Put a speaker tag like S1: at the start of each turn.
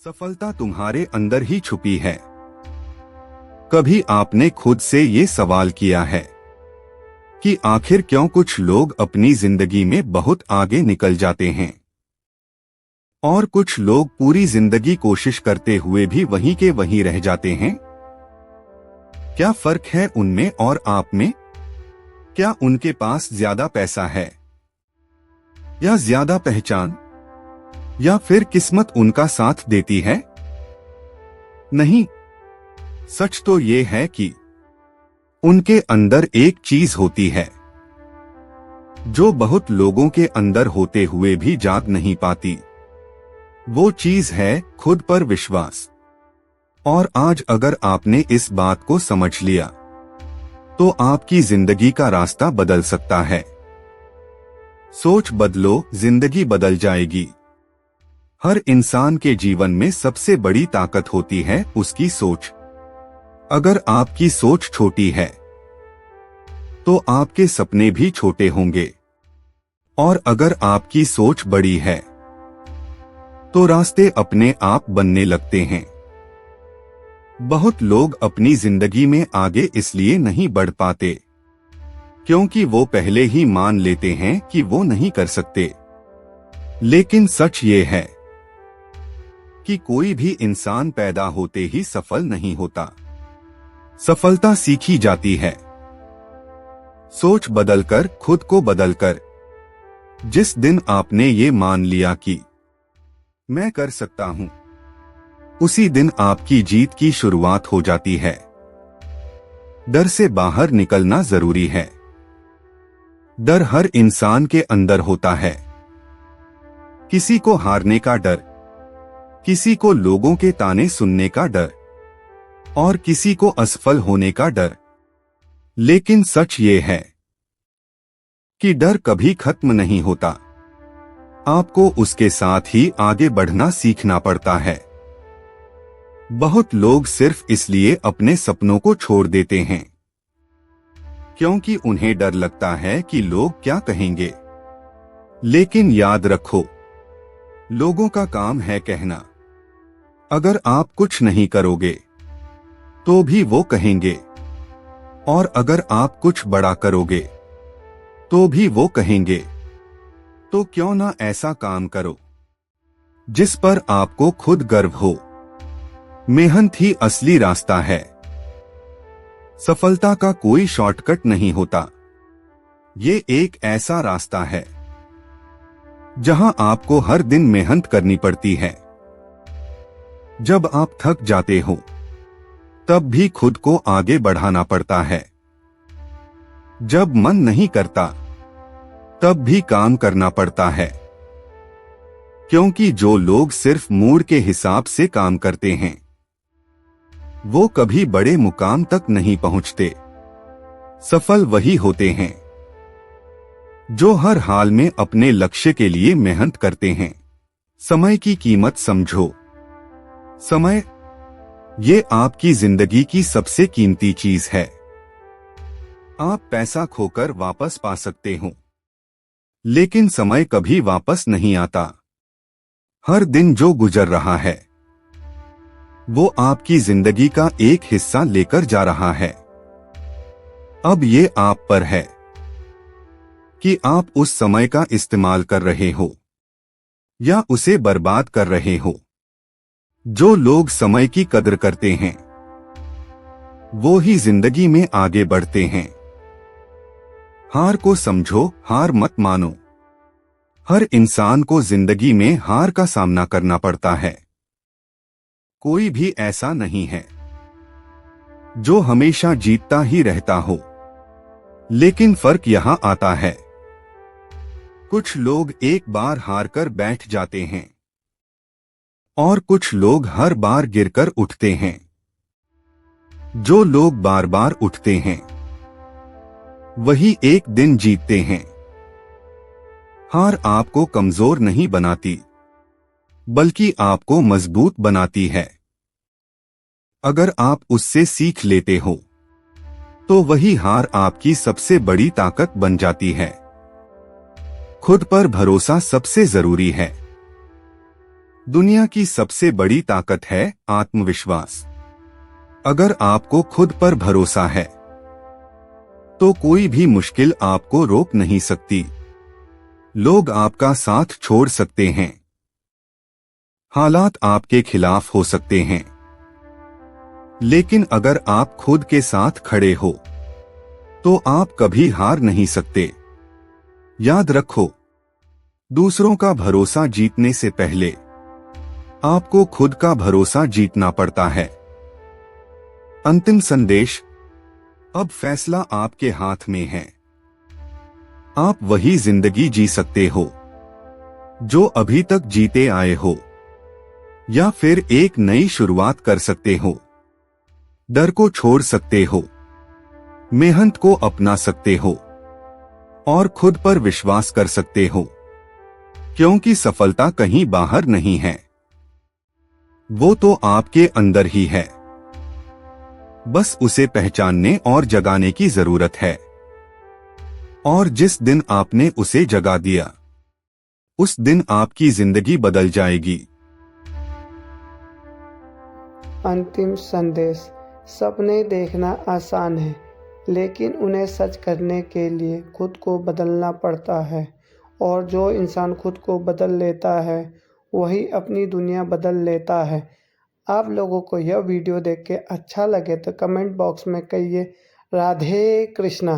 S1: सफलता तुम्हारे अंदर ही छुपी है। कभी आपने खुद से ये सवाल किया है कि आखिर क्यों कुछ लोग अपनी जिंदगी में बहुत आगे निकल जाते हैं और कुछ लोग पूरी जिंदगी कोशिश करते हुए भी वहीं के वहीं रह जाते हैं? क्या फर्क है उनमें और आप में? क्या उनके पास ज्यादा पैसा है या ज्यादा पहचान, या फिर किस्मत उनका साथ देती है? नहीं, सच तो ये है कि उनके अंदर एक चीज होती है जो बहुत लोगों के अंदर होते हुए भी जाग नहीं पाती। वो चीज है खुद पर विश्वास। और आज अगर आपने इस बात को समझ लिया तो आपकी जिंदगी का रास्ता बदल सकता है। सोच बदलो, जिंदगी बदल जाएगी। हर इंसान के जीवन में सबसे बड़ी ताकत होती है उसकी सोच। अगर आपकी सोच छोटी है तो आपके सपने भी छोटे होंगे, और अगर आपकी सोच बड़ी है तो रास्ते अपने आप बनने लगते हैं। बहुत लोग अपनी जिंदगी में आगे इसलिए नहीं बढ़ पाते क्योंकि वो पहले ही मान लेते हैं कि वो नहीं कर सकते। लेकिन सच ये है कि कोई भी इंसान पैदा होते ही सफल नहीं होता। सफलता सीखी जाती है, सोच बदलकर, खुद को बदलकर। जिस दिन आपने ये मान लिया कि मैं कर सकता हूं, उसी दिन आपकी जीत की शुरुआत हो जाती है। डर से बाहर निकलना जरूरी है। डर हर इंसान के अंदर होता है। किसी को हारने का डर, किसी को लोगों के ताने सुनने का डर, और किसी को असफल होने का डर। लेकिन सच ये है कि डर कभी खत्म नहीं होता। आपको उसके साथ ही आगे बढ़ना सीखना पड़ता है। बहुत लोग सिर्फ इसलिए अपने सपनों को छोड़ देते हैं क्योंकि उन्हें डर लगता है कि लोग क्या कहेंगे। लेकिन याद रखो, लोगों का काम है कहना। अगर आप कुछ नहीं करोगे तो भी वो कहेंगे, और अगर आप कुछ बड़ा करोगे तो भी वो कहेंगे। तो क्यों ना ऐसा काम करो जिस पर आपको खुद गर्व हो। मेहनत ही असली रास्ता है। सफलता का कोई शॉर्टकट नहीं होता। ये एक ऐसा रास्ता है जहां आपको हर दिन मेहनत करनी पड़ती है। जब आप थक जाते हो तब भी खुद को आगे बढ़ाना पड़ता है। जब मन नहीं करता तब भी काम करना पड़ता है, क्योंकि जो लोग सिर्फ मूड के हिसाब से काम करते हैं वो कभी बड़े मुकाम तक नहीं पहुंचते। सफल वही होते हैं जो हर हाल में अपने लक्ष्य के लिए मेहनत करते हैं। समय की कीमत समझो। समय, ये आपकी जिंदगी की सबसे कीमती चीज है। आप पैसा खोकर वापस पा सकते हो, लेकिन समय कभी वापस नहीं आता। हर दिन जो गुजर रहा है वो आपकी जिंदगी का एक हिस्सा लेकर जा रहा है। अब ये आप पर है कि आप उस समय का इस्तेमाल कर रहे हो या उसे बर्बाद कर रहे हो। जो लोग समय की कदर करते हैं वो ही जिंदगी में आगे बढ़ते हैं। हार को समझो, हार मत मानो। हर इंसान को जिंदगी में हार का सामना करना पड़ता है। कोई भी ऐसा नहीं है जो हमेशा जीतता ही रहता हो। लेकिन फर्क यहां आता है, कुछ लोग एक बार हारकर बैठ जाते हैं और कुछ लोग हर बार गिरकर उठते हैं। जो लोग बार बार उठते हैं वही एक दिन जीतते हैं। हार आपको कमजोर नहीं बनाती, बल्कि आपको मजबूत बनाती है। अगर आप उससे सीख लेते हो तो वही हार आपकी सबसे बड़ी ताकत बन जाती है। खुद पर भरोसा सबसे जरूरी है। दुनिया की सबसे बड़ी ताकत है आत्मविश्वास। अगर आपको खुद पर भरोसा है तो कोई भी मुश्किल आपको रोक नहीं सकती। लोग आपका साथ छोड़ सकते हैं, हालात आपके खिलाफ हो सकते हैं, लेकिन अगर आप खुद के साथ खड़े हो तो आप कभी हार नहीं सकते। याद रखो, दूसरों का भरोसा जीतने से पहले आपको खुद का भरोसा जीतना पड़ता है। अंतिम संदेश, अब फैसला आपके हाथ में है। आप वही जिंदगी जी सकते हो जो अभी तक जीते आए हो, या फिर एक नई शुरुआत कर सकते हो। डर को छोड़ सकते हो, मेहनत को अपना सकते हो और खुद पर विश्वास कर सकते हो, क्योंकि सफलता कहीं बाहर नहीं है, वो तो आपके अंदर ही है। बस उसे पहचानने और जगाने की जरूरत है। और जिस दिन आपने उसे जगा दिया, उस दिन आपकी जिंदगी बदल जाएगी।
S2: अंतिम संदेश, सपने देखना आसान है, लेकिन उन्हें सच करने के लिए खुद को बदलना पड़ता है। और जो इंसान खुद को बदल लेता है वही अपनी दुनिया बदल लेता है। आप लोगों को यह वीडियो देख के अच्छा लगे तो कमेंट बॉक्स में कहिए राधे कृष्णा।